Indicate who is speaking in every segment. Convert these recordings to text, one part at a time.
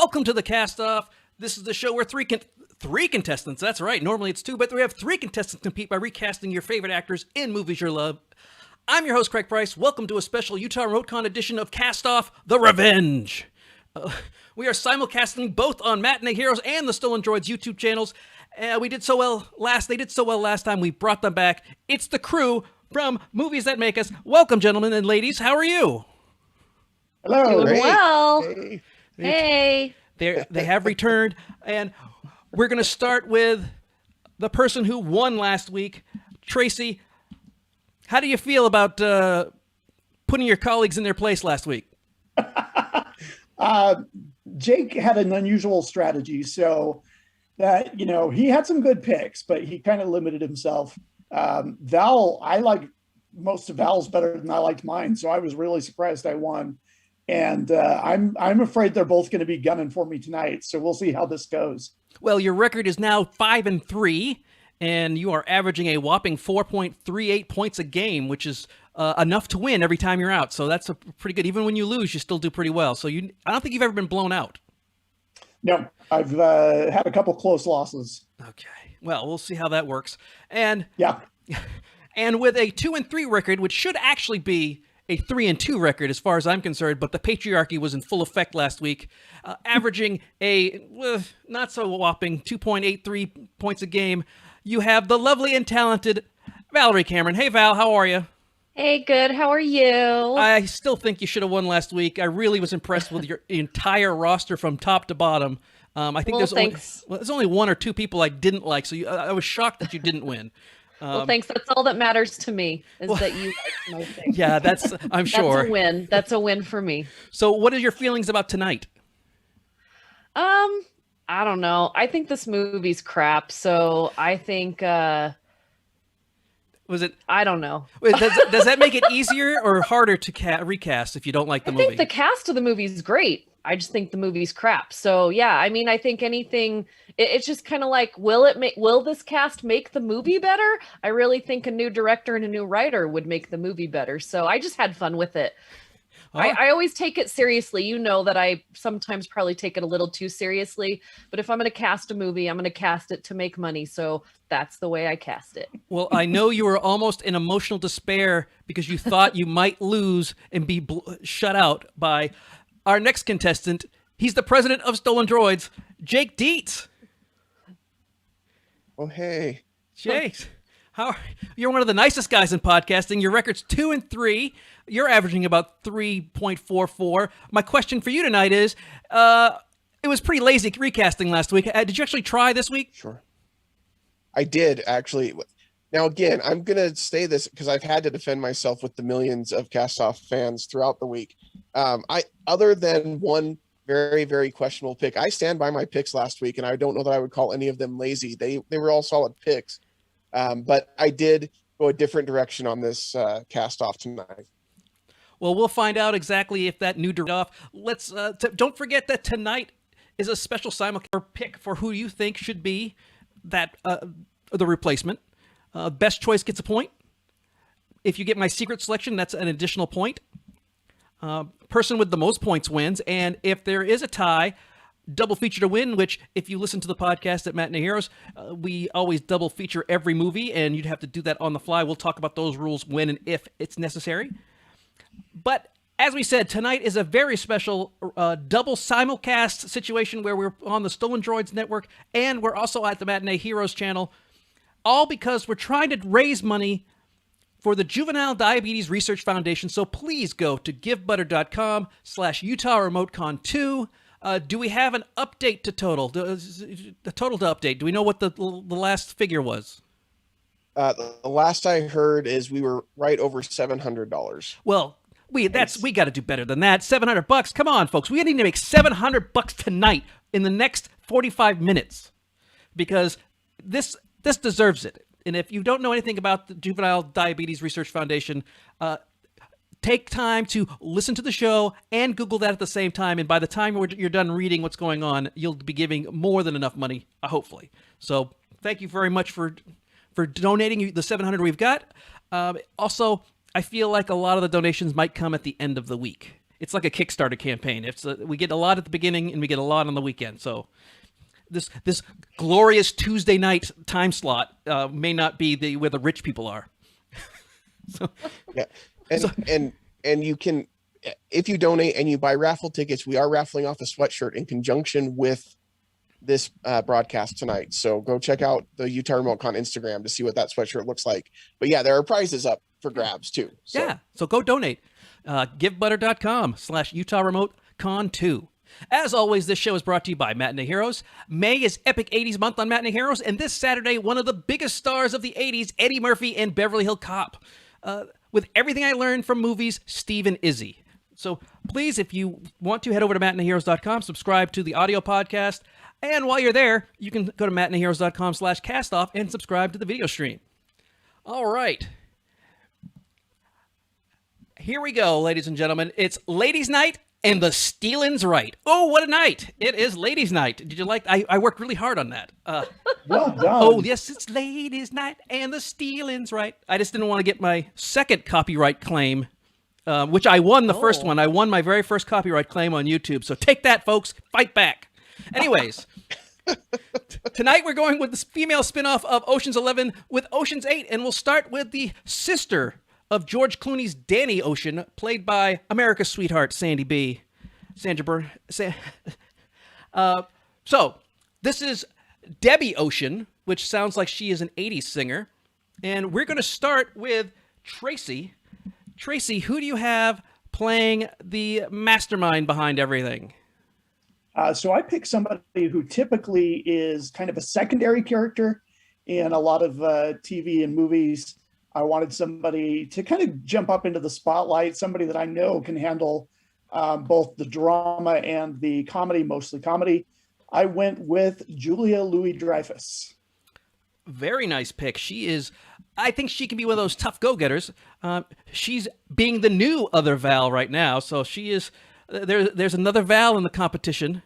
Speaker 1: Welcome to the CastOFF. This is the show where three contestants, that's right, normally it's two, but we have three contestants compete by recasting your favorite actors in movies you love. I'm your host, Craig Price. Welcome to a special Utah RemoteCon edition of CastOFF, The Revenge. We are simulcasting both on Matinee Heroes and the Stolen Droids YouTube channels. They did so well last time, we brought them back. It's the crew from Movies That Make Us. Welcome, gentlemen and ladies. How are you?
Speaker 2: Hello.
Speaker 3: Doing well.
Speaker 2: Hey.
Speaker 1: They have returned, and we're going to start with the person who won last week. Tracy, how do you feel about putting your colleagues in their place last week?
Speaker 2: Jake had an unusual strategy, so that, he had some good picks, but he kind of limited himself. Val, I like most of Val's better than I liked mine, so I was really surprised I won. And I'm afraid they're both going to be gunning for me tonight, so we'll see how this goes.
Speaker 1: Well, your record is now 5-3, and you are averaging a whopping 4.38 points a game, which is enough to win every time you're out. So that's pretty good. Even when you lose, you still do pretty well. So I don't think you've ever been blown out.
Speaker 2: No, I've had a couple close losses.
Speaker 1: Okay. Well, we'll see how that works. And
Speaker 2: yeah,
Speaker 1: and with a 2-3 record, which should actually be a 3-2 record as far as I'm concerned, but the patriarchy was in full effect last week, averaging a not so whopping 2.83 points a game. You have the lovely and talented Valeria Cameron. Hey, Val, how are you?
Speaker 3: Hey, good. How are you?
Speaker 1: I still think you should have won last week. I really was impressed with your entire roster from top to bottom. I think there's only one or two people I didn't like, so I was shocked that you didn't win.
Speaker 3: Well, thanks. That's all that matters to me is that you like my thing.
Speaker 1: Yeah, I'm sure.
Speaker 3: That's a win. That's a win for me.
Speaker 1: So what are your feelings about tonight?
Speaker 3: I don't know. I think this movie's crap. So I think, I don't know.
Speaker 1: Does that make it easier or harder to recast if you don't like the movie?
Speaker 3: I think the cast of the movie is great. I just think the movie's crap. So yeah, I mean, I think anything, it's just kind of like, will this cast make the movie better? I really think a new director and a new writer would make the movie better. So I just had fun with it. I always take it seriously. You know that I sometimes probably take it a little too seriously, but if I'm going to cast a movie, I'm going to cast it to make money. So that's the way I cast it.
Speaker 1: Well, I know you were almost in emotional despair because you thought you might lose and be shut out by our next contestant. He's the president of Stolen Droids, Jake Dietz.
Speaker 4: Oh, hey.
Speaker 1: Jake, you're one of the nicest guys in podcasting. Your record's 2-3. You're averaging about 3.44. My question for you tonight is, it was pretty lazy recasting last week. Did you actually try this week?
Speaker 4: Sure. I did, actually. Now, again, I'm going to say this because I've had to defend myself with the millions of CastOFF fans throughout the week. Other than one very, very questionable pick, I stand by my picks last week, and I don't know that I would call any of them lazy. They were all solid picks. But I did go a different direction on this CastOFF tonight.
Speaker 1: Well, we'll find out exactly if that new off. Let's don't forget that tonight is a special simulcast pick for who you think should be that the replacement. Best choice gets a point. If you get my secret selection, that's an additional point. Person with the most points wins, and if there is a tie, double feature to win, which if you listen to the podcast at Matinee Heroes, we always double feature every movie, and you'd have to do that on the fly. We'll talk about those rules when and if it's necessary. But as we said, tonight is a very special double simulcast situation where we're on the Stolen Droids network, and we're also at the Matinee Heroes channel, all because we're trying to raise money for the Juvenile Diabetes Research Foundation. So please go to givebutter.com/Utah RemoteCon 2. Do we have an update to total? The total to update. Do we know what the last figure was?
Speaker 4: The last I heard is we were right over $700.
Speaker 1: Well, we got to do better than that. $700. Come on, folks. We need to make $700 tonight in the next 45 minutes because this deserves it. And if you don't know anything about the Juvenile Diabetes Research Foundation, take time to listen to the show and Google that at the same time. And by the time you're done reading what's going on, you'll be giving more than enough money, hopefully. So thank you very much for donating the $700 we've got. Also, I feel like a lot of the donations might come at the end of the week. It's like a Kickstarter campaign. We get a lot at the beginning and we get a lot on the weekend. So this glorious Tuesday night time slot may not be where the rich people are. So,
Speaker 4: yeah, and you can, if you donate and you buy raffle tickets, we are raffling off a sweatshirt in conjunction with this broadcast tonight. So go check out the Utah Remote Con Instagram to see what that sweatshirt looks like. But yeah, there are prizes up for grabs too. So.
Speaker 1: Yeah, so go donate. givebutter.com/Utah Remote Con 2. As always, this show is brought to you by Matinee Heroes. May is Epic 80s Month on Matinee Heroes, and this Saturday, one of the biggest stars of the 80s, Eddie Murphy and Beverly Hill Cop. With everything I learned from movies, Steve and Izzy. So please, if you want to, head over to matineeheroes.com, subscribe to the audio podcast, and while you're there, you can go to matineeheroes.com/castoff and subscribe to the video stream. All right. Here we go, ladies and gentlemen. It's Ladies' Night and the Stealin's Right. Oh, what a night. It is Ladies' Night. Did you like I worked really hard on that.
Speaker 2: Well done.
Speaker 1: Oh, yes, it's Ladies' Night and the Stealin's Right. I just didn't want to get my second copyright claim, which I won the first one. I won my very first copyright claim on YouTube. So take that, folks. Fight back. Anyways, tonight we're going with the female spinoff of Ocean's 11 with Ocean's 8, and we'll start with the sister of George Clooney's Danny Ocean, played by America's sweetheart, Sandy B. Sandra Byrne. So, this is Debbie Ocean, which sounds like she is an 80s singer. And we're going to start with Tracy. Tracy, who do you have playing the mastermind behind everything?
Speaker 2: So I picked somebody who typically is kind of a secondary character in a lot of TV and movies. I wanted somebody to kind of jump up into the spotlight, somebody that I know can handle both the drama and the comedy, mostly comedy. I went with Julia Louis-Dreyfus.
Speaker 1: Very nice pick. I think she can be one of those tough go-getters. She's being the new other Val right now, so she is. There's another Val in the competition,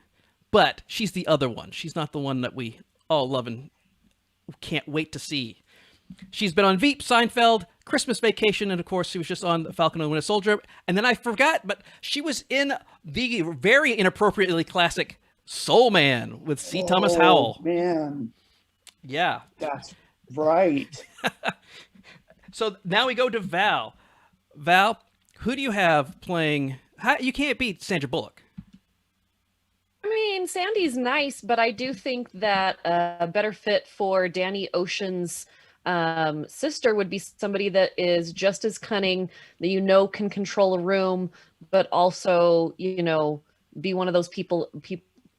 Speaker 1: but she's the other one. She's not the one that we all love and can't wait to see. She's been on Veep, Seinfeld, Christmas Vacation, and of course she was just on The Falcon and the Winter Soldier. And then I forgot, but she was in the very inappropriately classic Soul Man with C. Thomas Howell.
Speaker 2: Man.
Speaker 1: Yeah.
Speaker 2: That's right.
Speaker 1: So now we go to Val. Val, who do you have playing? You can't beat Sandra Bullock.
Speaker 3: I mean, Sandy's nice, but I do think that a better fit for Danny Ocean's sister would be somebody that is just as cunning, that can control a room, but also be one of those people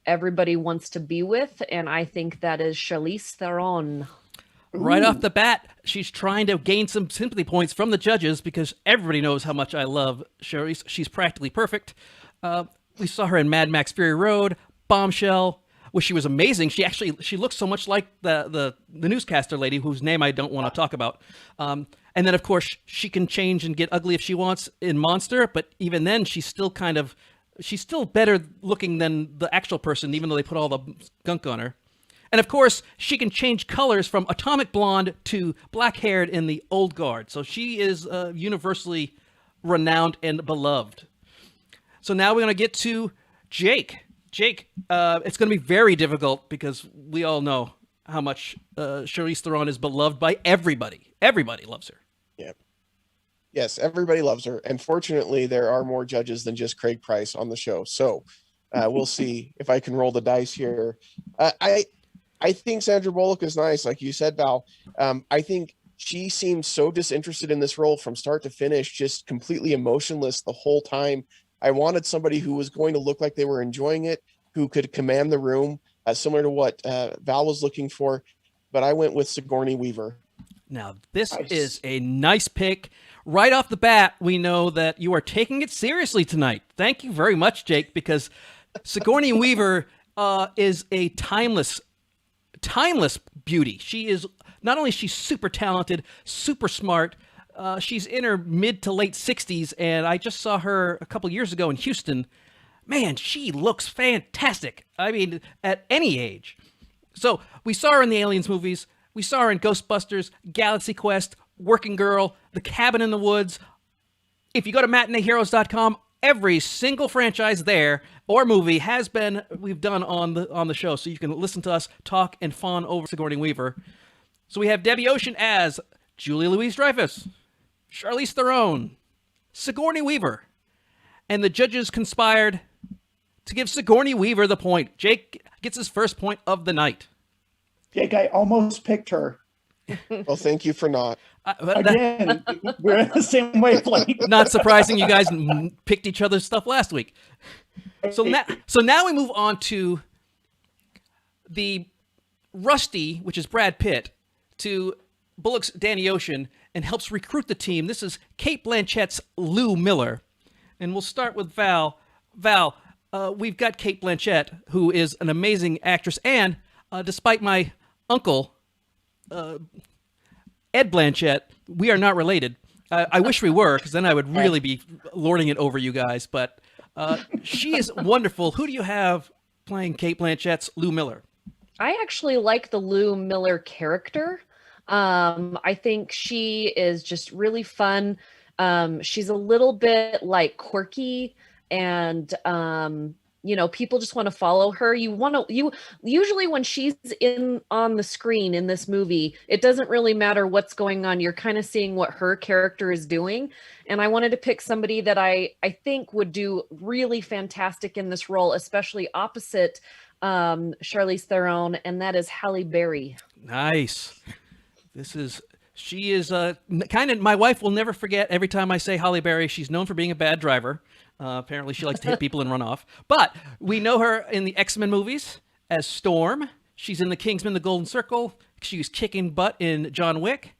Speaker 3: everybody wants to be with, and I think that is Charlize Theron.
Speaker 1: Right off the bat, she's trying to gain some sympathy points from the judges because everybody knows how much I love Charlize. She's practically perfect. We saw her in Mad Max Fury Road, Bombshell, where she was amazing. She looks so much like the newscaster lady whose name I don't want to talk about. And then, of course, she can change and get ugly if she wants in Monster, but even then, she's still better looking than the actual person, even though they put all the gunk on her. And, of course, she can change colors from atomic blonde to black-haired in the Old Guard. So she is universally renowned and beloved. So now we're going to get to Jake. Jake, it's going to be very difficult because we all know how much Charlize Theron is beloved by everybody. Everybody loves her.
Speaker 4: Yeah. Yes, everybody loves her. And fortunately, there are more judges than just Craig Price on the show. So we'll see if I can roll the dice here. I think Sandra Bullock is nice. Like you said, Val, I think she seemed so disinterested in this role from start to finish, just completely emotionless the whole time. I wanted somebody who was going to look like they were enjoying it, who could command the room, similar to what Val was looking for. But I went with Sigourney Weaver.
Speaker 1: Now, this is a nice pick. Right off the bat, we know that you are taking it seriously tonight. Thank you very much, Jake, because Sigourney Weaver is a timeless beauty. She is not only she's super talented, super smart. She's in her mid to late 60s, and I just saw her a couple years ago in Houston. Man, she looks fantastic. I mean, at any age. So we saw her in the Aliens movies. We saw her in Ghostbusters, Galaxy Quest, Working Girl, The Cabin in the Woods. If you go to matineeheroes.com, every single franchise there or movie we've done on the show, so you can listen to us talk and fawn over Sigourney Weaver. So we have Debbie Ocean as Julie Louis-Dreyfus, Charlize Theron, Sigourney Weaver, and the judges conspired to give Sigourney Weaver the point. Jake gets his first point of the night.
Speaker 2: Jake, I almost picked her.
Speaker 4: Well, thank you for not.
Speaker 2: Again, we're in the same wavelength.
Speaker 1: Not surprising, you guys picked each other's stuff last week. So now we move on to the Rusty, which is Brad Pitt, to Bullock's Danny Ocean, and helps recruit the team. This is Cate Blanchett's Lou Miller. And we'll start with Val. Val, we've got Cate Blanchett, who is an amazing actress, and despite my uncle, Ed Blanchett, we are not related. I wish we were, because then I would really be lording it over you guys. But she is wonderful. Who do you have playing Cate Blanchett's Lou Miller?
Speaker 3: I actually like the Lou Miller character. I think she is just really fun. She's a little bit like quirky, and people just want to follow her. You usually when she's on the screen in this movie, it doesn't really matter what's going on. You're kind of seeing what her character is doing. And I wanted to pick somebody that I think would do really fantastic in this role, especially opposite Charlize Theron, and that is Halle Berry.
Speaker 1: Nice. She is kind of, my wife will never forget every time I say Halle Berry. She's known for being a bad driver. Apparently she likes to hit people and run off. But we know her in the X-Men movies as Storm. She's in the Kingsman, The Golden Circle. She was kicking butt in John Wick.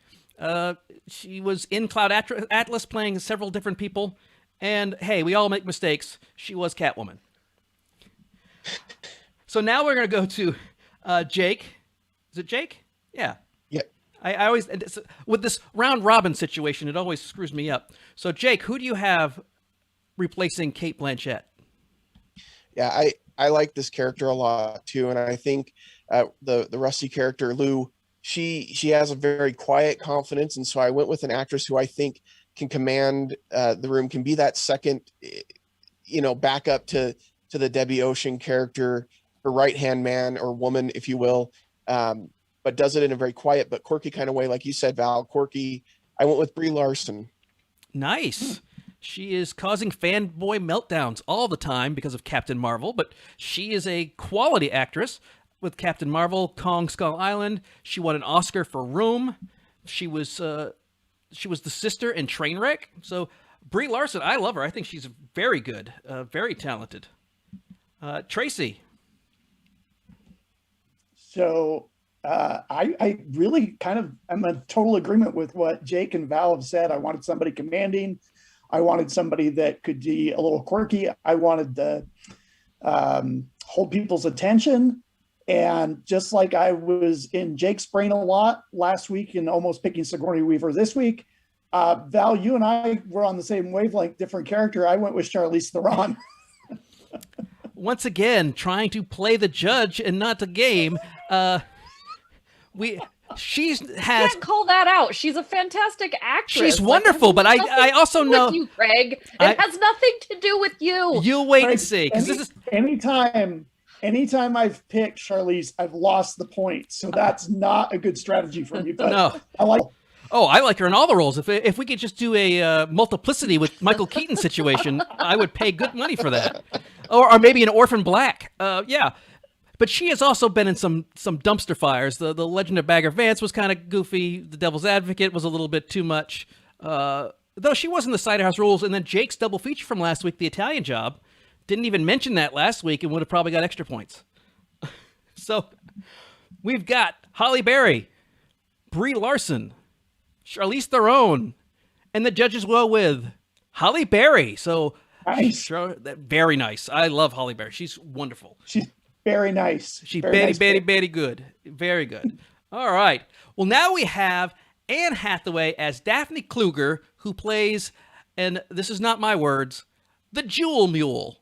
Speaker 1: She was in Cloud Atlas playing several different people. And hey, we all make mistakes. She was Catwoman. So now we're going to go to Jake. Is it Jake? Yeah.
Speaker 4: Yeah.
Speaker 1: I always, with this round robin situation, it always screws me up. So Jake, who do you have replacing Cate Blanchett?
Speaker 4: Yeah, I like this character a lot too, and I think the Rusty character Lou, she has a very quiet confidence, and so I went with an actress who I think can command the room, can be that second, backup to the Debbie Ocean character, her right hand man or woman, if you will, but does it in a very quiet but quirky kind of way, like you said, Val. Quirky. I went with Brie Larson.
Speaker 1: Nice. She is causing fanboy meltdowns all the time because of Captain Marvel, but she is a quality actress with Captain Marvel, Kong Skull Island. She won an Oscar for Room. She was the sister in Trainwreck. So Brie Larson, I love her. I think she's very good, very talented. Tracy.
Speaker 2: So I really I'm in total agreement with what Jake and Val have said. I wanted somebody commanding. I wanted somebody that could be a little quirky. I wanted to hold people's attention. And just like I was in Jake's brain a lot last week and almost picking Sigourney Weaver this week, Val, you and I were on the same wavelength, different character. I went with Charlize Theron.
Speaker 1: Once again, trying to play the judge and not the game. She has.
Speaker 3: Can't call that out. She's a fantastic actress.
Speaker 1: She's wonderful, but I also know
Speaker 3: with you, Greg. It has nothing to do with you.
Speaker 1: You'll wait and see, because this is
Speaker 2: anytime I've picked Charlize, I've lost the point. So that's not a good strategy for me. But
Speaker 1: no. I like her in all the roles. If we could just do a multiplicity with Michael Keaton situation, I would pay good money for that. Or maybe an Orphan Black. Yeah. But she has also been in some dumpster fires. The Legend of Bagger Vance was kind of goofy. The Devil's Advocate was a little bit too much. Though she was in the Cider House Rules. And then Jake's double feature from last week, The Italian Job. Didn't even mention that last week and would have probably got extra points. So we've got Halle Berry, Brie Larson, Charlize Theron, and the judges well with Halle Berry. So
Speaker 2: nice.
Speaker 1: Very nice. I love Halle Berry. She's wonderful.
Speaker 2: She's very nice.
Speaker 1: She's very good. Very good. All right. Well, now we have Anne Hathaway as Daphne Kluger, who plays, and this is not my words, the Jewel Mule.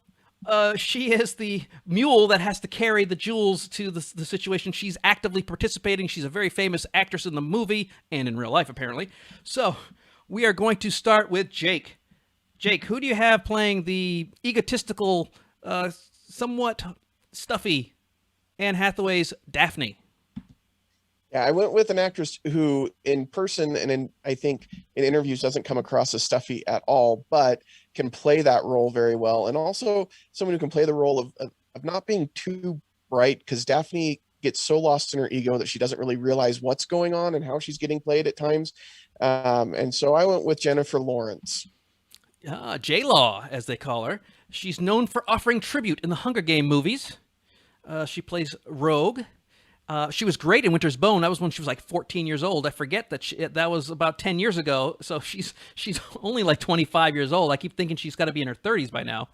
Speaker 1: She is the mule that has to carry the jewels to the situation. She's actively participating. She's a very famous actress in the movie and in real life, apparently. So we are going to start with Jake. Jake, who do you have playing the egotistical, somewhat stuffy Anne Hathaway's Daphne?
Speaker 4: Yeah, I went with an actress who in person and I think in interviews doesn't come across as stuffy at all, but can play that role very well. And also someone who can play the role of not being too bright, because Daphne gets so lost in her ego that she doesn't really realize what's going on and how she's getting played at times. And so I went with Jennifer Lawrence.
Speaker 1: J-Law, as they call her. She's known for offering tribute in the Hunger Game movies. She plays Rogue. She was great in Winter's Bone. That was when she was like 14 years old. I forget that that was about 10 years ago. So she's only like 25 years old. I keep thinking she's got to be in her 30s by now.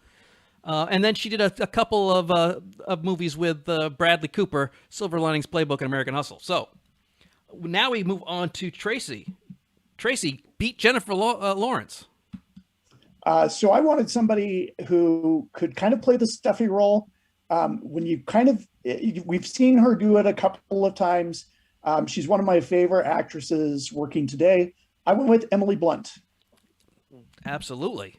Speaker 1: And then she did a couple of movies with Bradley Cooper, Silver Linings Playbook, and American Hustle. So now we move on to Tracy. Tracy, beat Jennifer Lawrence.
Speaker 2: So I wanted somebody who could kind of play the stuffy role. We've seen her do it a couple of times. She's one of my favorite actresses working today. I went with Emily Blunt.
Speaker 1: Absolutely.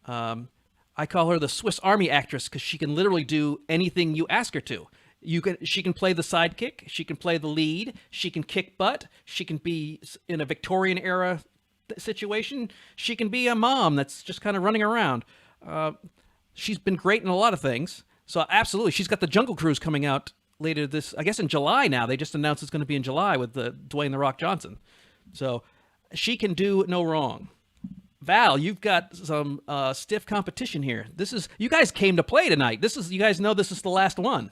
Speaker 1: I call her the Swiss Army actress because she can literally do anything you ask her to. She can play the sidekick. She can play the lead. She can kick butt. She can be in a Victorian era situation. She can be a mom that's just kind of running around. She's been great in a lot of things. So absolutely, she's got the Jungle Cruise coming out later I guess in July now. They just announced it's going to be in July with Dwayne "The Rock" Johnson. So she can do no wrong. Val, you've got some stiff competition here. You guys came to play tonight. You guys know this is the last one.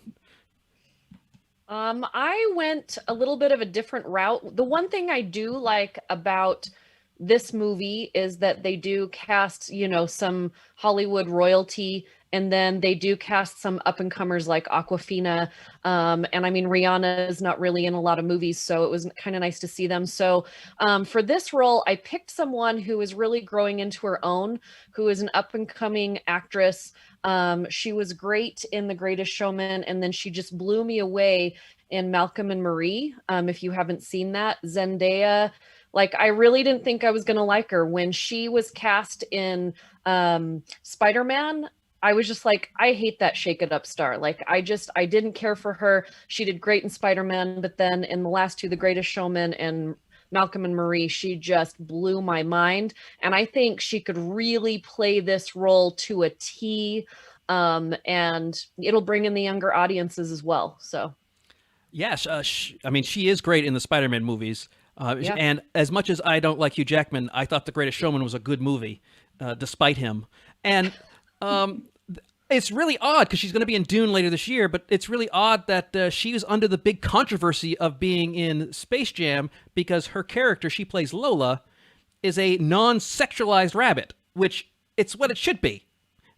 Speaker 3: I went a little bit of a different route. The one thing I do like about this movie is that they do cast, some Hollywood royalty, and then they do cast some up-and-comers like Awkwafina. And I mean, Rihanna is not really in a lot of movies, so it was kind of nice to see them. So for this role, I picked someone who is really growing into her own, who is an up-and-coming actress. She was great in The Greatest Showman, and then she just blew me away in Malcolm and Marie. If you haven't seen that, Zendaya, I really didn't think I was going to like her. When she was cast in Spider-Man, I was just like, I hate that shake it up star. I didn't care for her. She did great in Spider-Man, but then in the last two, The Greatest Showman and Malcolm and Marie, she just blew my mind. And I think she could really play this role to a T. And it'll bring in the younger audiences as well. So.
Speaker 1: Yes. She is great in the Spider-Man movies. Yeah. And as much as I don't like Hugh Jackman, I thought The Greatest Showman was a good movie, despite him. And it's really odd because she's going to be in Dune later this year, but it's really odd that she was under the big controversy of being in Space Jam because her character, she plays Lola, is a non-sexualized rabbit, which it's what it should be.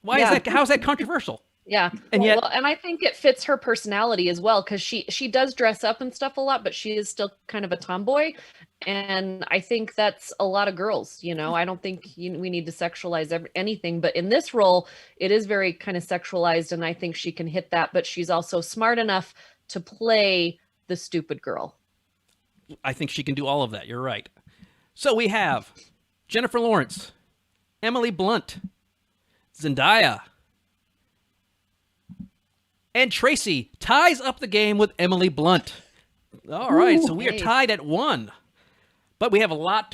Speaker 1: Why is that? How is that controversial?
Speaker 3: Yeah. And and I think it fits her personality as well, because she does dress up and stuff a lot, but she is still kind of a tomboy. And I think that's a lot of girls, I don't think we need to sexualize anything, but in this role, it is very kind of sexualized, and I think she can hit that, but she's also smart enough to play the stupid girl.
Speaker 1: I think she can do all of that. You're right. So we have Jennifer Lawrence, Emily Blunt, Zendaya, and Tracy ties up the game with Emily Blunt. All right, so we are tied at 1. But we have a lot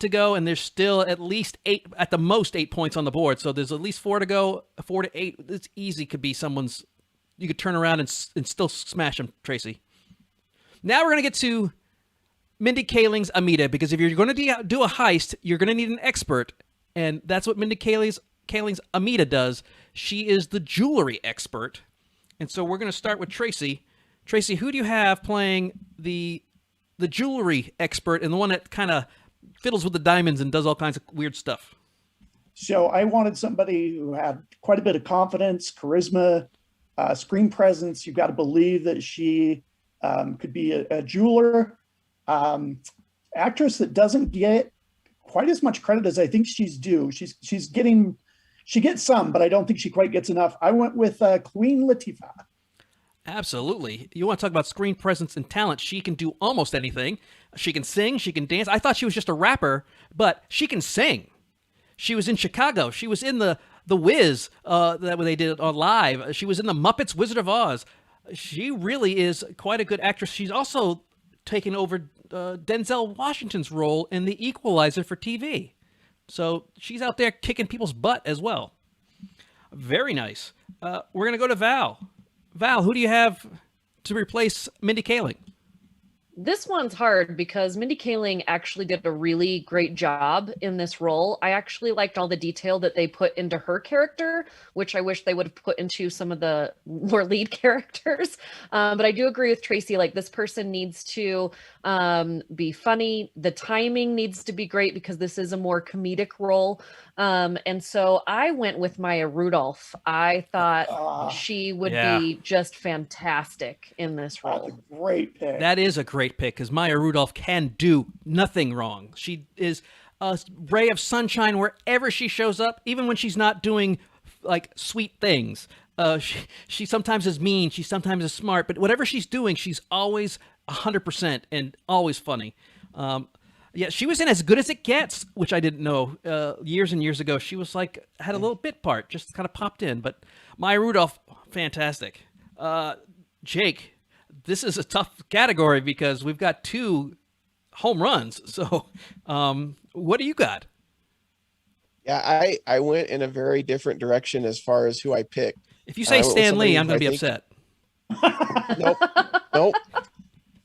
Speaker 1: to go, and there's still at least 8, at the most 8 points on the board. So there's at least 4 to go, 4 to 8. It's easy. Could be someone's. You could turn around and still smash them, Tracy. Now we're gonna get to Mindy Kaling's Amita, because if you're going to do a heist, you're going to need an expert, and that's what Mindy Kaling's Amita does. She is the jewelry expert, and so we're going to start with Tracy. Tracy, who do you have playing the jewelry expert and the one that kind of fiddles with the diamonds and does all kinds of weird stuff?
Speaker 2: So I wanted somebody who had quite a bit of confidence, charisma, screen presence. You've got to believe that she could be a jeweler. Actress that doesn't get quite as much credit as I think she's due. She gets some, but I don't think she quite gets enough. I went with Queen Latifah.
Speaker 1: Absolutely. You want to talk about screen presence and talent. She can do almost anything. She can sing. She can dance. I thought she was just a rapper, but she can sing. She was in Chicago. She was in the Wiz that when they did it on live. She was in the Muppets Wizard of Oz. She really is quite a good actress. She's also taken over Denzel Washington's role in The Equalizer for TV. So she's out there kicking people's butt as well. Very nice. We're going to go to Val. Val, who do you have to replace Mindy Kaling?
Speaker 3: This one's hard because Mindy Kaling actually did a really great job in this role. I actually liked all the detail that they put into her character, which I wish they would have put into some of the more lead characters. But I do agree with Tracy, like this person needs to be funny. The timing needs to be great because this is a more comedic role. And so I went with Maya Rudolph. I thought she would be just fantastic in this role.
Speaker 2: That's a great pick.
Speaker 1: That is a great pick because Maya Rudolph can do nothing wrong. She is a ray of sunshine wherever she shows up, even when she's not doing like sweet things. She sometimes is mean, she sometimes is smart, but whatever she's doing, she's always 100% and always funny. Yeah, she was in As Good as It Gets, which I didn't know years and years ago. She was like, had a little bit part, just kind of popped in. But Maya Rudolph, fantastic. Jake, this is a tough category because we've got 2 home runs. So what do you got?
Speaker 4: Yeah, I went in a very different direction as far as who I picked.
Speaker 1: If you say Stan Lee, I'm going to be upset.
Speaker 4: Nope.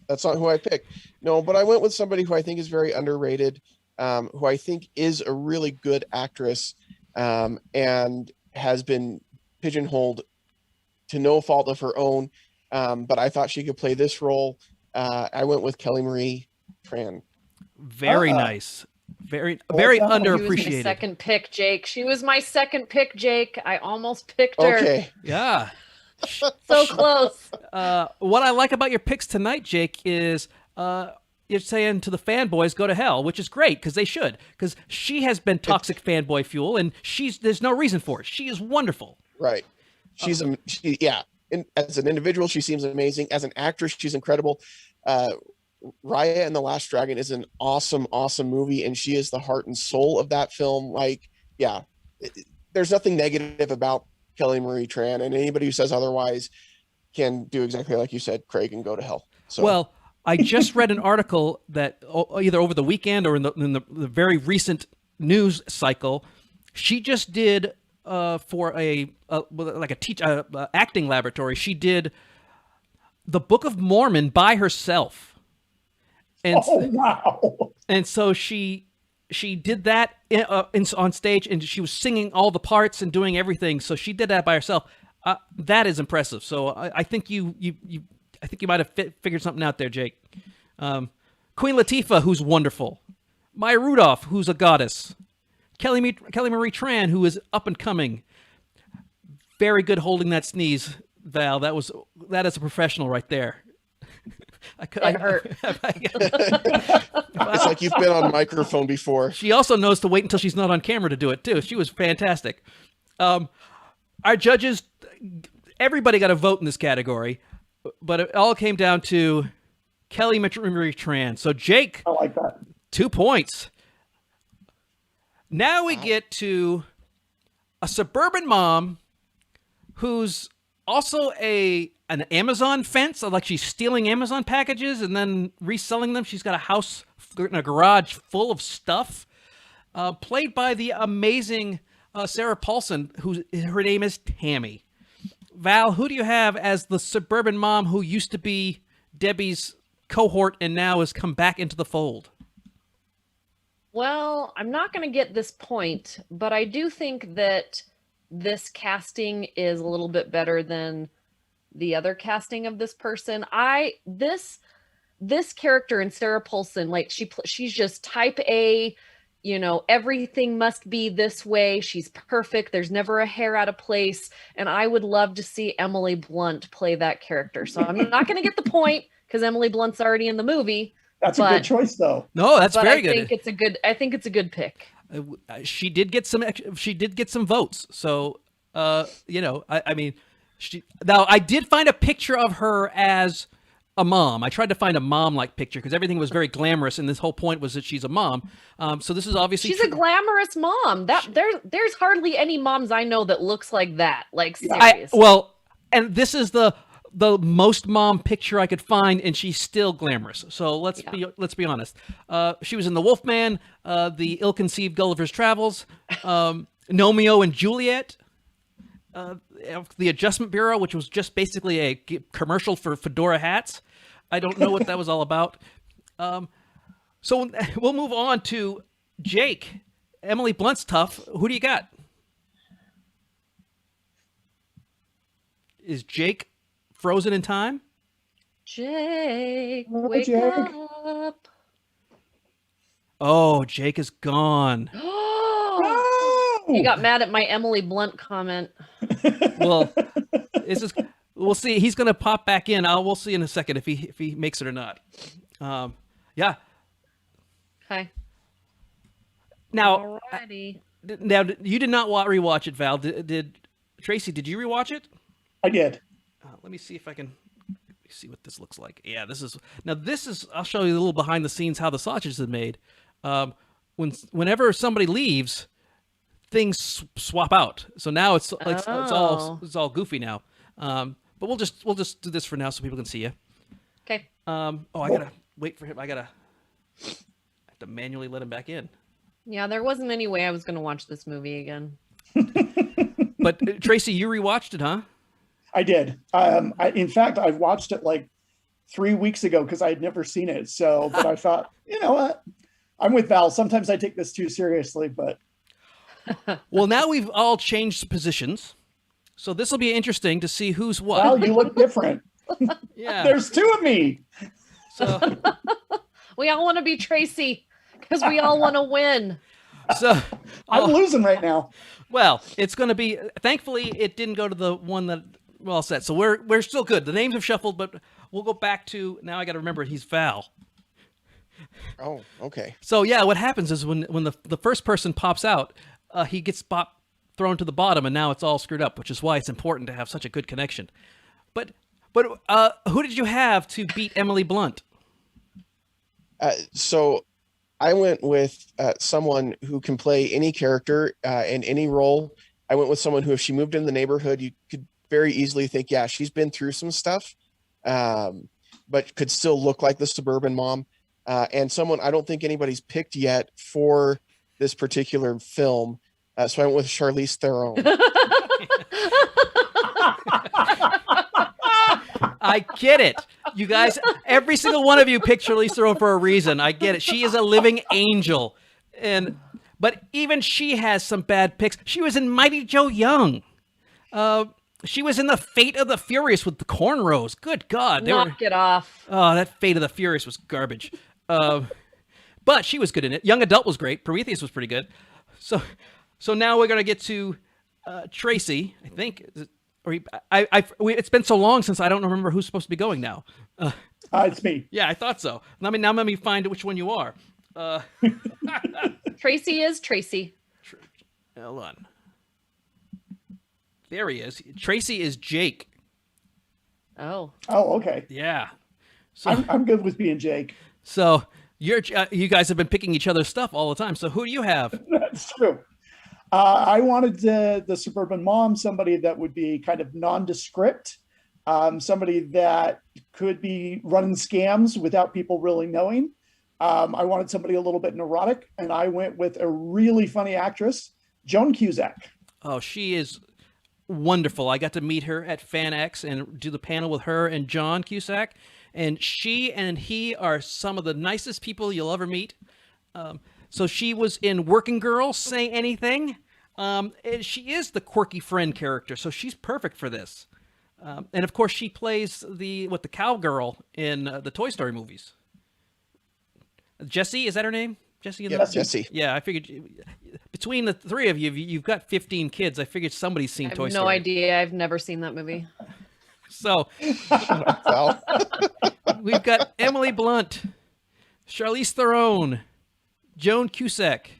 Speaker 4: That's not who I picked. No, but I went with somebody who I think is very underrated, who I think is a really good actress, and has been pigeonholed to no fault of her own. But I thought she could play this role. I went with Kelly Marie Tran.
Speaker 1: Very nice. Very underappreciated.
Speaker 3: She was my second pick, Jake. She was my second pick, Jake. I almost picked her.
Speaker 4: Okay.
Speaker 1: Yeah.
Speaker 3: So close.
Speaker 1: What I like about your picks tonight, Jake, is you're saying to the fanboys, go to hell, which is great because they should. Because she has been toxic fanboy fuel, and there's no reason for it. She is wonderful.
Speaker 4: Right. As an individual, she seems amazing. As an actress, she's incredible. Raya and the Last Dragon is an awesome, awesome movie, and she is the heart and soul of that film. Like, yeah, there's nothing negative about Kelly Marie Tran, and anybody who says otherwise can do exactly like you said, Craig, and go to hell. So. Well,
Speaker 1: I just read an article that either over the weekend or in the very recent news cycle, she just did for a acting laboratory. She did the Book of Mormon by herself, and
Speaker 2: wow!
Speaker 1: And so she did that on stage, and she was singing all the parts and doing everything. So she did that by herself. That is impressive. So I think you might have figured something out there, Jake. Queen Latifah, who's wonderful. Maya Rudolph, who's a goddess. Kelly Marie Tran, who is up and coming. Very good holding that sneeze, Val. That is a professional right there.
Speaker 3: It hurt.
Speaker 4: It's like you've been on microphone before.
Speaker 1: She also knows to wait until she's not on camera to do it too. She was fantastic. Our judges, everybody got a vote in this category, but it all came down to Kelly Marie Tran. So Jake,
Speaker 2: I like that.
Speaker 1: 2 points. Now we get to a suburban mom who's also an Amazon fence, like she's stealing Amazon packages and then reselling them. She's got a house in a garage full of stuff, played by the amazing Sarah Paulson, her name is Tammy. Val, who do you have as the suburban mom who used to be Debbie's cohort and now has come back into the fold?
Speaker 3: Well, I'm not going to get this point, but I do think that this casting is a little bit better than the other casting of this person. This character in Sarah Paulson, like she's just type A, everything must be this way. She's perfect. There's never a hair out of place. And I would love to see Emily Blunt play that character. So I'm not going to get the point because Emily Blunt's already in the movie.
Speaker 2: That's a good choice, though.
Speaker 1: No, that's very good.
Speaker 3: I think it's a good pick.
Speaker 1: She did get some votes. So, I mean, now I did find a picture of her as a mom. I tried to find a mom-like picture because everything was very glamorous, and this whole point was that she's a mom. So this is obviously
Speaker 3: she's a glamorous mom. There's hardly any moms I know that looks like that. Like seriously.
Speaker 1: And this is the most mom picture I could find, and she's still glamorous. So let's be honest. She was in The Wolfman, the ill-conceived Gulliver's Travels, Romeo and Juliet, the Adjustment Bureau, which was just basically a commercial for fedora hats. I don't know what that was all about. So we'll move on to Jake. Emily Blunt's tough. Who do you got? Is Jake frozen in time?
Speaker 3: Jake,
Speaker 2: Oh,
Speaker 3: wake
Speaker 2: Jake.
Speaker 3: up.
Speaker 1: Oh, Jake is gone.
Speaker 3: He got mad at my Emily Blunt comment.
Speaker 1: Well, we'll see. He's going to pop back in. We'll see in a second if he makes it or not. Yeah.
Speaker 3: Okay.
Speaker 1: Now,
Speaker 3: Alrighty.
Speaker 1: you did not rewatch it, Val. Did Tracy? Did you rewatch it?
Speaker 2: I did.
Speaker 1: Let me see if I can see what this looks like. Yeah, this is. I'll show you a little behind the scenes how the sausage is made. Whenever somebody leaves, things swap out. So now it's all goofy now. But we'll just do this for now so people can see you.
Speaker 3: Okay.
Speaker 1: I gotta wait for him. I have to manually let him back in.
Speaker 3: Yeah, there wasn't any way I was going to watch this movie again.
Speaker 1: But Tracy, you rewatched it, huh?
Speaker 2: I did. In fact, I watched it like 3 weeks ago because I had never seen it. So, but I thought, you know what? I'm with Val. Sometimes I take this too seriously, but.
Speaker 1: Well, now we've all changed positions. So this will be interesting to see who's what.
Speaker 2: Val, you look different.
Speaker 1: Yeah.
Speaker 2: There's two of me.
Speaker 1: So
Speaker 3: we all want to be Tracy because we all want to win.
Speaker 1: So
Speaker 2: I'm losing right now.
Speaker 1: Well, it's going to be. Thankfully, it didn't go to the one that well set. So we're still good. The names have shuffled, but we'll go back to now. I got to remember he's Val.
Speaker 4: Oh, okay.
Speaker 1: So yeah, what happens is when the first person pops out, he gets thrown to the bottom, and now it's all screwed up. Which is why it's important to have such a good connection. But who did you have to beat Emily Blunt?
Speaker 4: So I went with someone who can play any character in any role. I went with someone who, if she moved in the neighborhood, you could very easily think, yeah, she's been through some stuff, but could still look like the suburban mom. And someone I don't think anybody's picked yet for this particular film. So I went with Charlize Theron.
Speaker 1: I get it. You guys, every single one of you picked Charlize Theron for a reason. I get it. She is a living angel. But even she has some bad picks. She was in Mighty Joe Young. She was in The Fate of the Furious with the cornrows. Good God.
Speaker 3: Knock it off.
Speaker 1: Oh, that Fate of the Furious was garbage. But she was good in it. Young Adult was great. Prometheus was pretty good. So now we're going to get to Tracy, I think. It's been so long since I don't remember who's supposed to be going now.
Speaker 2: It's me.
Speaker 1: Yeah, I thought so. Now let me find which one you are.
Speaker 3: Tracy is Tracy.
Speaker 1: Hold on. There he is. Tracy is Jake.
Speaker 3: Oh,
Speaker 2: okay.
Speaker 1: Yeah. So
Speaker 2: I'm good with being Jake.
Speaker 1: So you guys have been picking each other's stuff all the time. So who do you have?
Speaker 2: That's true. I wanted the suburban mom, somebody that would be kind of nondescript, somebody that could be running scams without people really knowing. I wanted somebody a little bit neurotic, and I went with a really funny actress, Joan Cusack.
Speaker 1: Oh, she is wonderful. I got to meet her at FanX and do the panel with her and John Cusack, and she and he are some of the nicest people you'll ever meet. So she was in Working Girl, Say Anything. And she is the quirky friend character, so she's perfect for this. And of course, she plays the cowgirl in the Toy Story movies. Jessie, is that her name? Jessie?
Speaker 2: Yes,
Speaker 4: Jesse.
Speaker 1: Yeah, I figured between the three of you, you've got 15 kids. I figured somebody's seen
Speaker 3: I have
Speaker 1: Toy
Speaker 3: no
Speaker 1: Story.
Speaker 3: idea. I've never seen that movie.
Speaker 1: So
Speaker 4: Well,
Speaker 1: we've got Emily Blunt, Charlize Theron, Joan Cusack.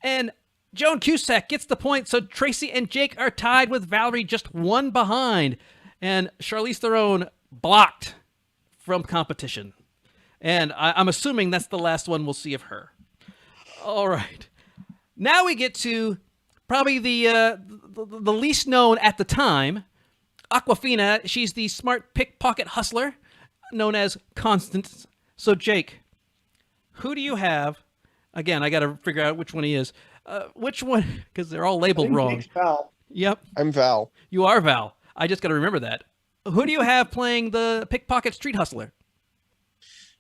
Speaker 1: And Joan Cusack gets the point, so Tracy and Jake are tied with Valerie just one behind. And Charlize Theron blocked from competition. And I'm assuming that's the last one we'll see of her. All right. Now we get to probably the least known at the time, Awkwafina. She's the smart pickpocket hustler known as Constance. So, Jake, who do you have? Again, I got to figure out which one he is. Which one? Because they're all labeled wrong.
Speaker 2: Jake's Val.
Speaker 1: Yep.
Speaker 4: I'm Val.
Speaker 1: You are Val. I just got to remember that. Who do you have playing the pickpocket street hustler?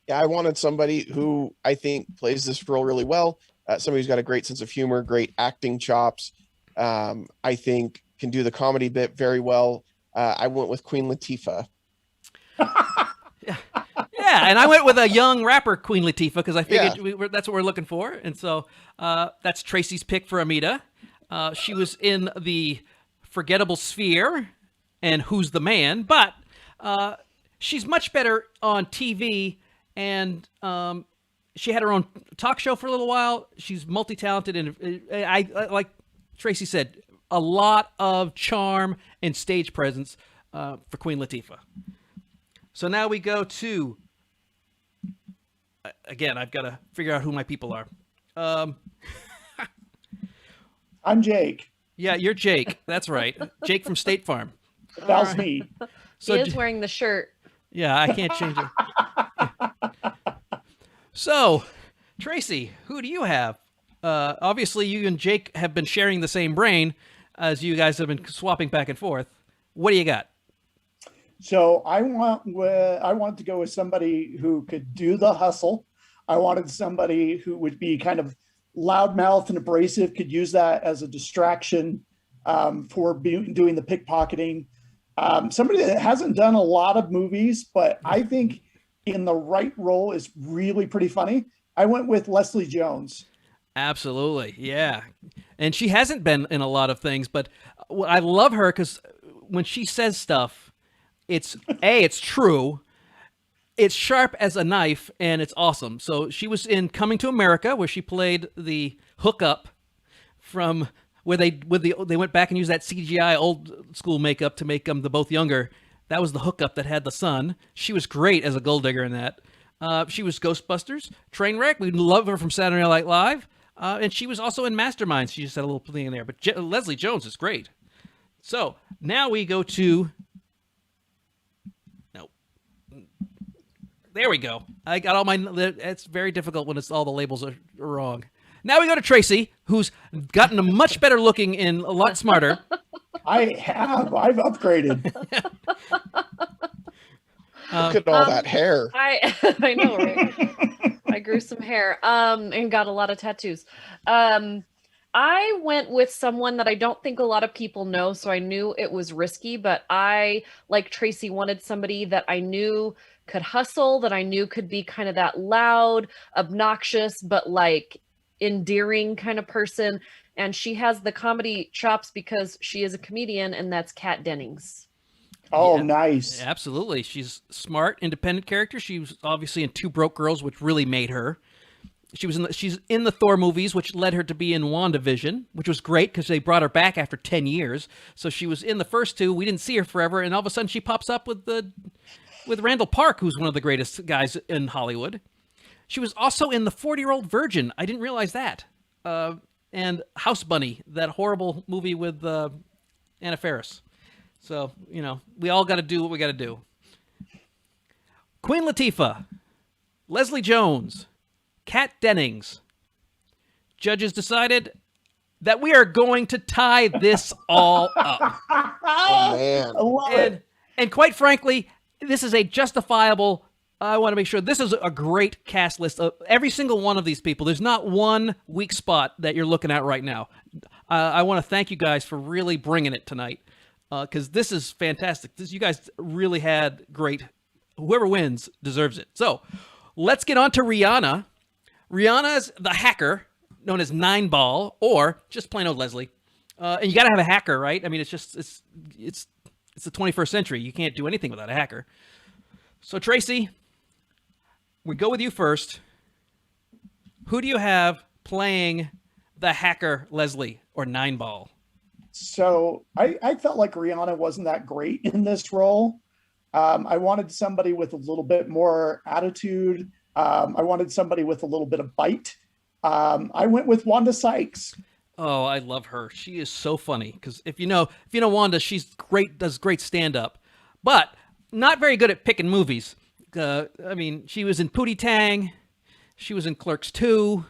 Speaker 4: Yeah, I wanted somebody who I think plays this role really well. Somebody who's got a great sense of humor, great acting chops. I think can do the comedy bit very well. I went with Queen Latifah.
Speaker 1: Yeah, and I went with a young rapper, Queen Latifah, because I figured that's what we're looking for. And so that's Tracy's pick for Amita. She was in the Forgettable Sphere and Who's the Man, but she's much better on TV, and she had her own talk show for a little while. She's multi-talented, and I like Tracy said, a lot of charm and stage presence for Queen Latifah. So now we go to, again, I've got to figure out who my people are.
Speaker 2: I'm Jake.
Speaker 1: Yeah, you're Jake. That's right. Jake from State Farm.
Speaker 2: Val's me.
Speaker 1: So
Speaker 3: he is wearing the shirt.
Speaker 1: Yeah, I can't change it. So, Tracy, who do you have? Obviously, you and Jake have been sharing the same brain as you guys have been swapping back and forth. What do you got?
Speaker 2: So I wanted to go with somebody who could do the hustle. I wanted somebody who would be kind of loudmouth and abrasive, could use that as a distraction for doing the pickpocketing. Somebody that hasn't done a lot of movies, but I think in the right role is really pretty funny. I went with Leslie Jones.
Speaker 1: Absolutely, yeah. And she hasn't been in a lot of things, but I love her because when she says stuff, it's true, it's sharp as a knife, and it's awesome. So she was in Coming to America, where she played the hookup from where they went back and used that CGI old school makeup to make them both younger. That was the hookup that had the son. She was great as a gold digger in that. She was Ghostbusters, Trainwreck. We love her from Saturday Night Live. And she was also in Masterminds. She just had a little thing in there. But Leslie Jones is great. So now we go to... No. There we go. I got all my... It's very difficult when all the labels are wrong. Now we go to Tracy, who's gotten a much better looking and a lot smarter.
Speaker 2: I've upgraded.
Speaker 4: Look at all that hair.
Speaker 3: I know, right? I grew some hair and got a lot of tattoos. I went with someone that I don't think a lot of people know, so I knew it was risky, but I, like Tracy, wanted somebody that I knew could hustle, that I knew could be kind of that loud, obnoxious, but like endearing kind of person. And she has the comedy chops because she is a comedian, and that's Kat Dennings.
Speaker 2: Oh,
Speaker 1: Yeah,
Speaker 2: nice.
Speaker 1: Absolutely. She's smart, independent character. She was obviously in Two Broke Girls, which really made her. She's in the Thor movies, which led her to be in WandaVision, which was great because they brought her back after 10 years. So she was in the first two. We didn't see her forever, and all of a sudden she pops up with Randall Park, who's one of the greatest guys in Hollywood. She was also in The 40-Year-Old Virgin. I didn't realize that. And House Bunny, that horrible movie with Anna Faris. So, we all got to do what we got to do. Queen Latifah, Leslie Jones, Kat Dennings. Judges decided that we are going to tie this all up.
Speaker 4: Oh, man.
Speaker 2: I love it.
Speaker 1: And quite frankly, this is a justifiable... I want to make sure this is a great cast list of every single one of these people. There's not one weak spot that you're looking at right now. I want to thank you guys for really bringing it tonight because this is fantastic. You guys really had great. Whoever wins deserves it. So let's get on to Rihanna. Rihanna's the hacker known as Nine Ball or just plain old Leslie. And you got to have a hacker, right? I mean, it's the 21st century. You can't do anything without a hacker. So Tracy, we go with you first. Who do you have playing the hacker Leslie or Nine Ball?
Speaker 2: So I felt like Rihanna wasn't that great in this role. I wanted somebody with a little bit more attitude. I wanted somebody with a little bit of bite. I went with Wanda Sykes.
Speaker 1: Oh, I love her. She is so funny. Because if you know Wanda, she's great, does great stand up, but not very good at picking movies. I mean, she was in Pootie Tang, she was in Clerks 2,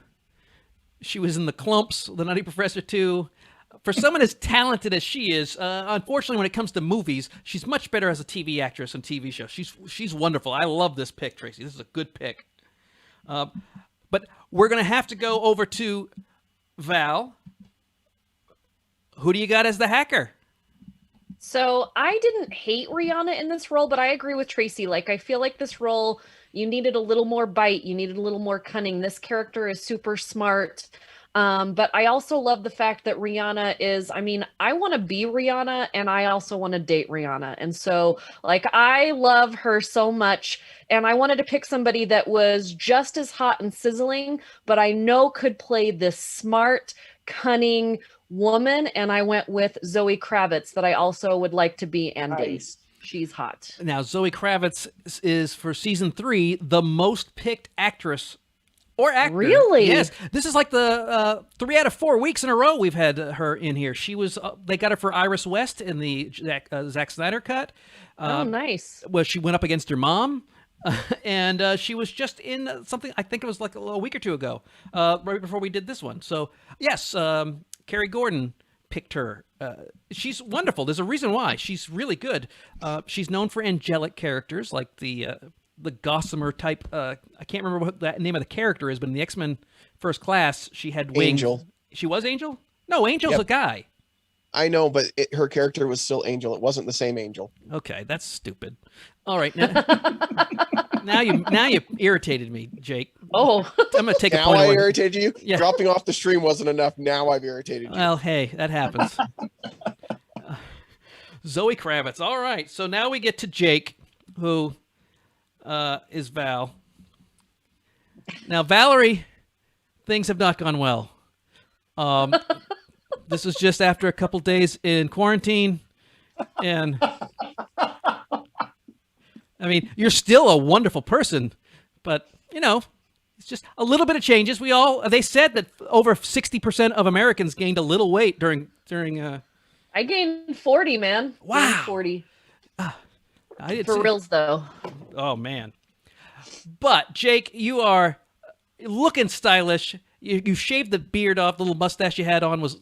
Speaker 1: she was in The Clumps, The Nutty Professor 2. For someone as talented as she is, unfortunately, when it comes to movies, she's much better as a TV actress and TV shows. She's wonderful. I love this pick, Tracy. This is a good pick. But we're going to have to go over to Val. Who do you got as the hacker?
Speaker 3: So I didn't hate Rihanna in this role, but I agree with Tracy. Like, I feel like this role, you needed a little more bite. You needed a little more cunning. This character is super smart. But I also love the fact that Rihanna is, I mean, I want to be Rihanna and I also want to date Rihanna. And so, like, I love her so much. And I wanted to pick somebody that was just as hot and sizzling, but I know could play this smart, cunning woman. And I went with Zoë Kravitz, that I also would like to be and date.
Speaker 2: Nice.
Speaker 3: She's hot.
Speaker 1: Now, Zoë Kravitz is, for season 3, the most picked actress or actor.
Speaker 3: Really?
Speaker 1: Yes. This is like the 3 out of 4 weeks in a row we've had her in here. She was. They got her for Iris West in the Zack Snyder cut.
Speaker 3: Oh, nice.
Speaker 1: Well, she went up against her mom. And she was just in something, I think it was like a week or two ago, right before we did this one. So, yes, Carrie Gordon picked her. She's wonderful. There's a reason why. She's really good. She's known for angelic characters like the Gossamer type. I can't remember what the name of the character is, but in the X-Men First Class, she had wings.
Speaker 4: Angel.
Speaker 1: She was Angel? No, Angel's a guy.
Speaker 4: I know, but her character was still Angel. It wasn't the same Angel.
Speaker 1: Okay, that's stupid. All right, now you irritated me, Jake.
Speaker 3: Oh,
Speaker 1: I'm gonna take a
Speaker 4: Now
Speaker 1: point
Speaker 4: I
Speaker 1: away.
Speaker 4: irritated you?
Speaker 1: Yeah.
Speaker 4: Dropping off the stream wasn't enough. Now I've irritated you.
Speaker 1: Well, hey, that happens. Zoe Kravitz. All right, so now we get to Jake, who is Val. Now, Valerie, things have not gone well. This was just after a couple days in quarantine, and I mean, you're still a wonderful person, but you know, it's just a little bit of changes. They said that over 60% of Americans gained a little weight during.
Speaker 3: I gained 40, man.
Speaker 1: Wow.
Speaker 3: Gained 40.
Speaker 1: I did
Speaker 3: For
Speaker 1: too.
Speaker 3: reals, though.
Speaker 1: Oh man. But Jake, you are looking stylish. You shaved the beard off. The little mustache you had on was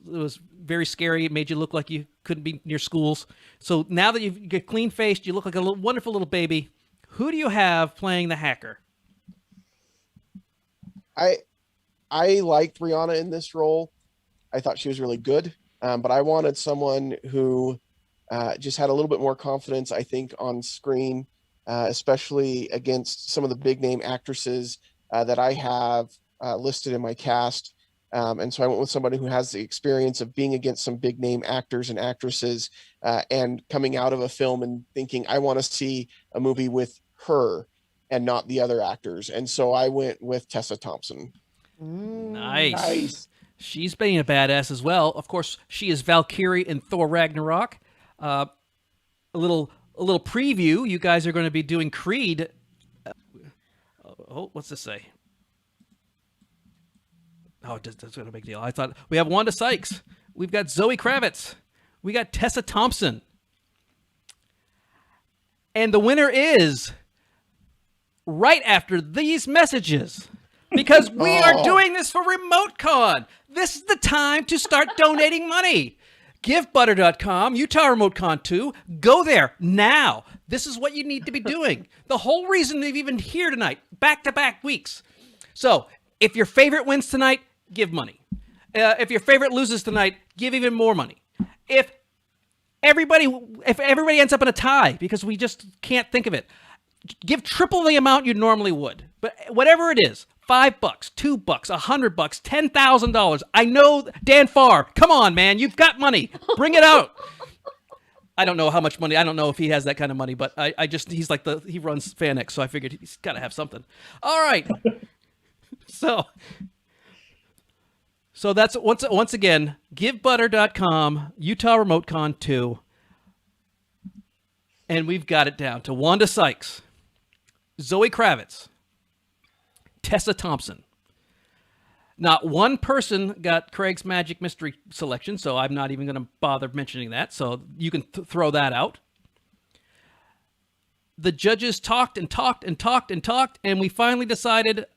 Speaker 1: very scary. It made you look like you couldn't be near schools. So now that you get clean faced, you look like a wonderful little baby. Who do you have playing the hacker?
Speaker 4: I liked Rihanna in this role. I thought she was really good, but I wanted someone who just had a little bit more confidence, I think, on screen, especially against some of the big name actresses that I have listed in my cast. And so I went with somebody who has the experience of being against some big name actors and actresses and coming out of a film and thinking, I want to see a movie with her and not the other actors. And so I went with Tessa Thompson.
Speaker 1: Nice. She's being a badass as well. Of course, she is Valkyrie in Thor Ragnarok. A little preview. You guys are going to be doing Creed. What's this say? Oh, that's not a big deal. I thought we have Wanda Sykes. We've got Zoe Kravitz. We got Tessa Thompson. And the winner is right after these messages. Because we are doing this for RemoteCon. This is the time to start donating money. GiveButter.com, Utah RemoteCon 2. Go there now. This is what you need to be doing. The whole reason they've even here tonight, back-to-back weeks. So, if your favorite wins tonight, give money. If your favorite loses tonight, give even more money. If everybody ends up in a tie, because we just can't think of it, give triple the amount you normally would. But whatever it is, $5, $2, $100, $10,000. I know, Dan Farr, come on, man, you've got money. Bring it out. I don't know how much money. I don't know if he has that kind of money, but he's like he runs FanX, so I figured he's got to have something. All right. So that's once again, GiveButter.com, Utah RemoteCon 2. And we've got it down to Wanda Sykes, Zoe Kravitz, Tessa Thompson. Not one person got Craig's Magic Mystery Selection, so I'm not even going to bother mentioning that. So you can throw that out. The judges talked and talked and talked and talked, and we finally decided,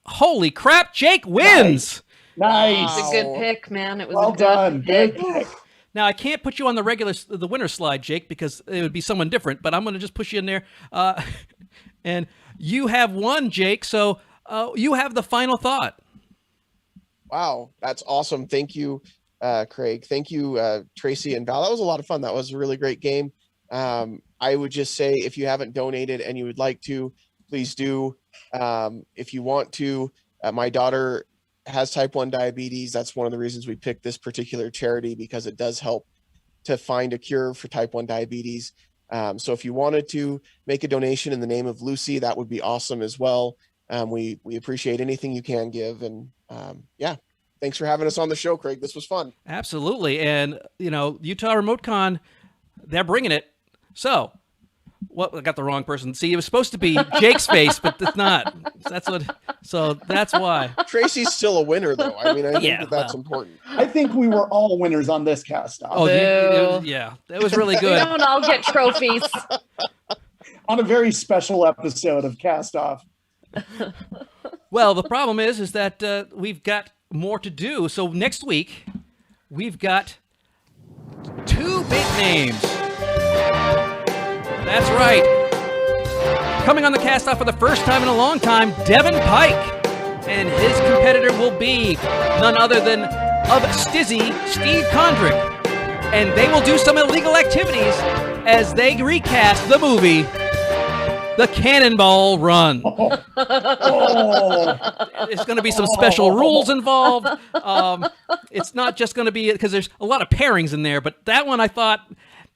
Speaker 1: holy crap, Jake wins!
Speaker 2: Nice.
Speaker 3: It was a good pick, man. It was
Speaker 2: Well
Speaker 3: a
Speaker 2: done.
Speaker 3: good
Speaker 2: Good
Speaker 3: pick.
Speaker 2: pick.
Speaker 1: Now, I can't put you on the winner slide, Jake, because it would be someone different, but I'm going to just push you in there. And you have won, Jake, so you have the final thought.
Speaker 4: Wow, that's awesome. Thank you, Craig. Thank you, Tracy and Val. That was a lot of fun. That was a really great game. I would just say, if you haven't donated and you would like to, please do. If you want to, my daughter has type 1 diabetes. That's one of the reasons we picked this particular charity, because it does help to find a cure for type 1 diabetes. So if you wanted to make a donation in the name of Lucy, that would be awesome as well. We appreciate anything you can give. And yeah, thanks for having us on the show, Craig. This was fun.
Speaker 1: Absolutely. And, Utah Remote Con, they're bringing it. So, I got the wrong person. See, it was supposed to be Jake's face, but it's not. So that's why.
Speaker 4: Tracy's still a winner, though. I mean, I think that's important.
Speaker 2: I think we were all winners on this cast off.
Speaker 1: Oh,
Speaker 3: Boo.
Speaker 1: yeah. That was really
Speaker 3: We
Speaker 1: good.
Speaker 3: don't all get trophies.
Speaker 2: On a very special episode of Cast Off.
Speaker 1: Well, the problem is that we've got more to do. So next week, we've got 2 big names. That's right. Coming on the cast off for the first time in a long time, Devin Pike. And his competitor will be none other than of Stizzy, Steve Condrick. And they will do some illegal activities as they recast the movie The Cannonball Run. There's going to be some special rules involved. It's not just going to be, because there's a lot of pairings in there, but that one I thought,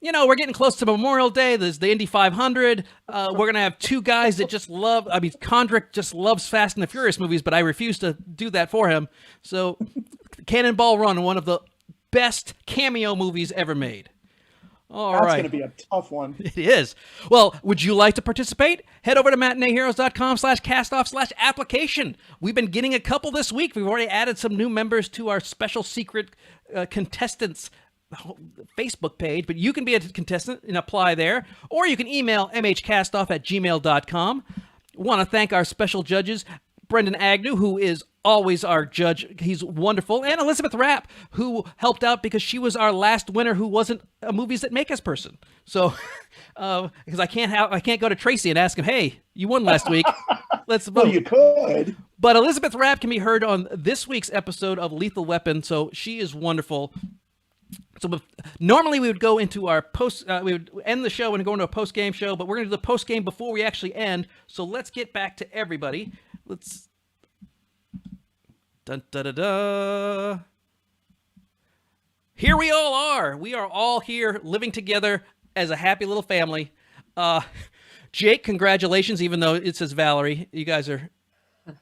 Speaker 1: we're getting close to Memorial Day. There's the Indy 500. We're going to have 2 guys that just love, Condrick just loves Fast and the Furious movies, but I refuse to do that for him. So Cannonball Run, one of the best cameo movies ever made. That's
Speaker 2: going to be a tough one.
Speaker 1: It is. Well, would you like to participate? Head over to matineeheroes.com/cast-off/application. We've been getting a couple this week. We've already added some new members to our special secret contestants Facebook page, but you can be a contestant and apply there, or you can email mhcastoff@gmail.com. Want to thank our special judges, Brendan Agnew, who is always our judge. He's wonderful. And Elizabeth Rapp, who helped out because she was our last winner who wasn't a Movies That Make Us person. So, because I can't go to Tracy and ask him, hey, you won last week. Let's vote.
Speaker 2: Well, you could.
Speaker 1: But Elizabeth Rapp can be heard on this week's episode of Lethal Weapon, so she is wonderful. So normally we would go into our we would end the show and go into a post-game show, but we're going to do the post-game before we actually end. So let's get back to everybody. Dun, da, da, da. Here we all are. We are all here living together as a happy little family. Jake, congratulations, even though it says Valerie. You guys are...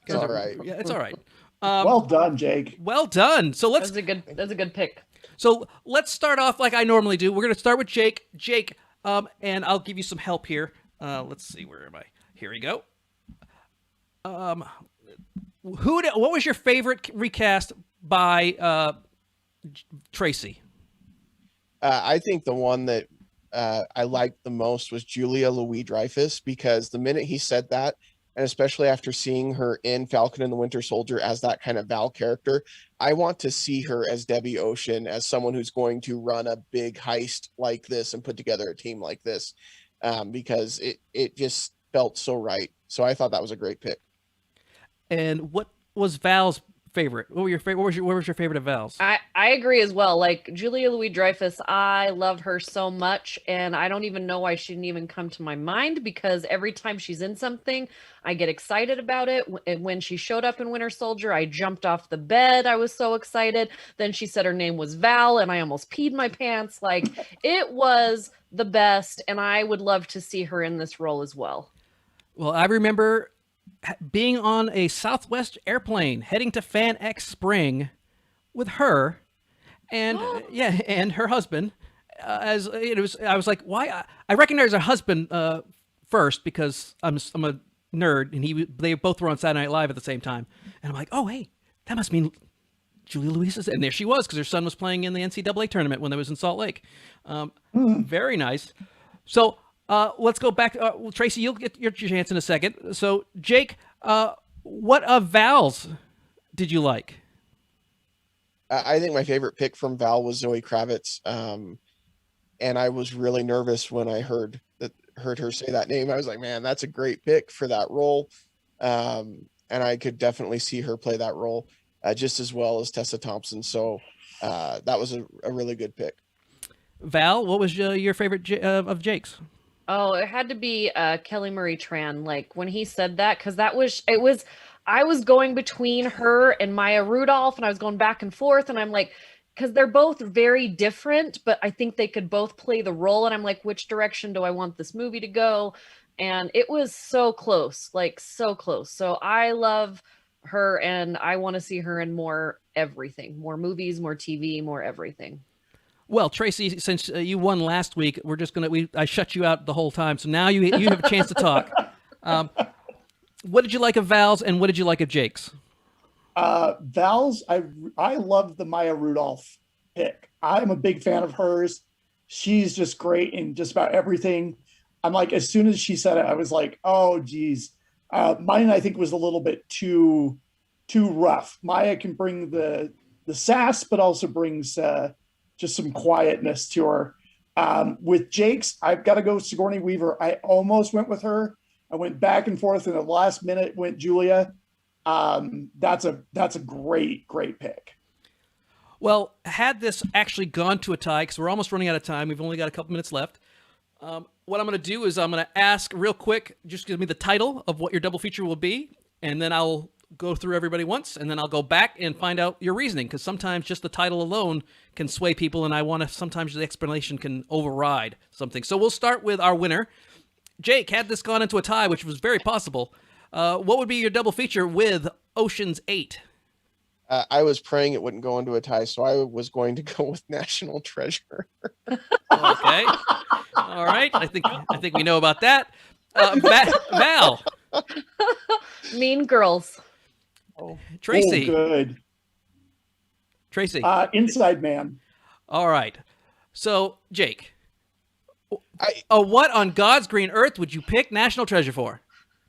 Speaker 4: It's all right.
Speaker 1: Yeah, it's all right.
Speaker 2: Well done, Jake.
Speaker 1: Well done. So let's...
Speaker 3: That's a good pick.
Speaker 1: So let's start off like I normally do. We're going to start with Jake. Jake, and I'll give you some help here. Let's see, where am I? Here we go. What was your favorite recast by Tracy?
Speaker 4: I think the one that I liked the most was Julia Louis-Dreyfus, because the minute he said that, and especially after seeing her in Falcon and the Winter Soldier as that kind of Val character, I want to see her as Debbie Ocean, as someone who's going to run a big heist like this and put together a team like this, because it just felt so right. So I thought that was a great pick.
Speaker 1: And what was Val's favorite? What was your favorite of Val's?
Speaker 3: I agree as well. Like Julia Louis-Dreyfus, I loved her so much, and I don't even know why she didn't even come to my mind, because every time she's in something, I get excited about it. And when she showed up in Winter Soldier, I jumped off the bed. I was so excited. Then she said her name was Val, and I almost peed my pants. Like, it was the best, and I would love to see her in this role as well.
Speaker 1: Well, I remember being on a Southwest airplane heading to Fan X Spring with her and and her husband, as it was, I was like, why? I recognized her husband first because I'm a nerd, and they both were on Saturday Night Live at the same time, and I'm like, oh hey, that must mean Julia Louisa's, and there she was because her son was playing in the NCAA tournament when they was in Salt Lake. Very nice. So let's go back. Tracy, you'll get your chance in a second. So Jake, what of Val's did you like?
Speaker 4: I think my favorite pick from Val was Zoe Kravitz. And I was really nervous when I heard her say that name. I was like, man, that's a great pick for that role. And I could definitely see her play that role just as well as Tessa Thompson. So that was a really good pick.
Speaker 1: Val, what was your favorite of Jake's?
Speaker 3: Oh, it had to be Kelly Marie Tran. Like when he said that, because I was going between her and Maya Rudolph, and I was going back and forth, and I'm like, because they're both very different, but I think they could both play the role, and I'm like, which direction do I want this movie to go? And it was so close, like so close. So I love her, and I want to see her in more everything, more movies, more TV, more everything.
Speaker 1: Well, Tracy, since you won last week, I shut you out the whole time, so now you have a chance to talk. What did you like of Val's, and what did you like of Jake's?
Speaker 2: Val's, I love the Maya Rudolph pick. I'm a big fan of hers. She's just great in just about everything. I'm like, as soon as she said it, I was like, oh, geez. Mine, I think, was a little bit too rough. Maya can bring the sass, but also brings just some quietness to her. With Jake's, I've got to go Sigourney Weaver. I almost went with her. I went back and forth, and at the last minute went Julia. That's a great pick.
Speaker 1: Well, had this actually gone to a tie, because we're almost running out of time, we've only got a couple minutes left. What I'm going to do is I'm going to ask real quick, just give me the title of what your double feature will be, and then I'll go through everybody once, and then I'll go back and find out your reasoning, because sometimes just the title alone can sway people, and sometimes the explanation can override something. So we'll start with our winner. Jake, had this gone into a tie, which was very possible, what would be your double feature with Ocean's 8?
Speaker 4: I was praying it wouldn't go into a tie, so I was going to go with National Treasure.
Speaker 1: Okay. All right. I think we know about that. Val.
Speaker 3: Mean Girls.
Speaker 1: Tracy.
Speaker 2: Oh, good.
Speaker 1: Tracy.
Speaker 2: Inside Man.
Speaker 1: All right. So, Jake. What on God's green earth would you pick National Treasure for?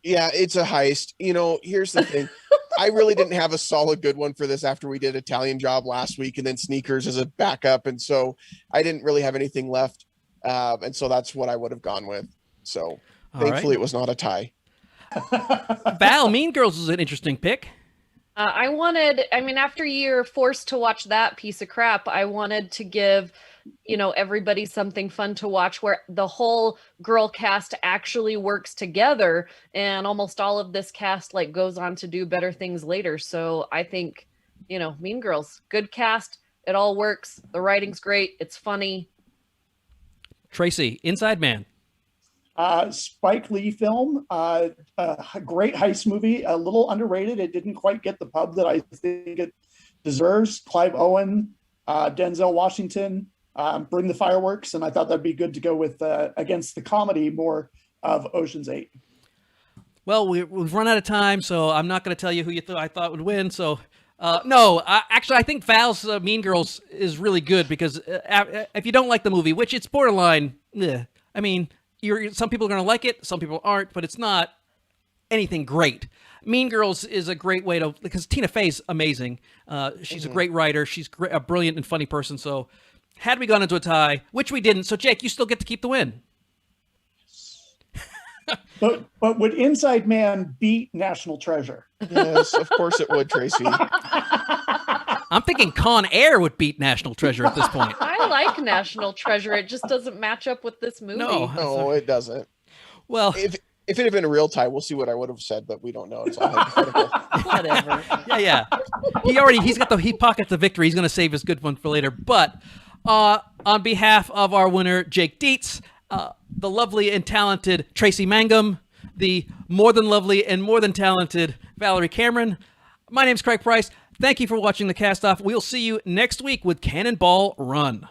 Speaker 4: Yeah, it's a heist. Here's the thing. I really didn't have a solid good one for this after we did Italian Job last week and then Sneakers as a backup. And so I didn't really have anything left. And so that's what I would have gone with. So thankfully it was not a tie.
Speaker 1: Val, Mean Girls is an interesting pick.
Speaker 3: After you're forced to watch that piece of crap, I wanted to give, everybody something fun to watch where the whole girl cast actually works together, and almost all of this cast goes on to do better things later. So I think, Mean Girls, good cast. It all works. The writing's great. It's funny.
Speaker 1: Tracy, Inside Man.
Speaker 2: Spike Lee film, a great heist movie, a little underrated. It didn't quite get the pub that I think it deserves. Clive Owen, Denzel Washington, bring the fireworks, and I thought that'd be good to go with against the comedy more of Ocean's 8.
Speaker 1: Well, we've run out of time, so I'm not going to tell you who I thought would win. So, I think Val's Mean Girls is really good because if you don't like the movie, which it's borderline, some people are going to like it, some people aren't, but it's not anything great. Mean Girls is a great way because Tina Fey's amazing. She's a great writer. She's a brilliant and funny person. So had we gone into a tie, which we didn't, so Jake, you still get to keep the win.
Speaker 2: But would Inside Man beat National Treasure?
Speaker 4: Yes, of course it would, Tracy.
Speaker 1: I'm thinking Con Air would beat National Treasure at this point.
Speaker 3: I like National Treasure. It just doesn't match up with this movie.
Speaker 4: No, it doesn't.
Speaker 1: Well,
Speaker 4: if it had been a real tie, we'll see what I would have said, but we don't know. It's all hypothetical.
Speaker 3: Whatever.
Speaker 1: Yeah. He pockets the victory. He's going to save his good one for later. But on behalf of our winner, Jake Dietz, the lovely and talented Tracy Mangum, the more than lovely and more than talented Valerie Cameron, my name's Craig Price. Thank you for watching the Cast Off. We'll see you next week with Cannonball Run.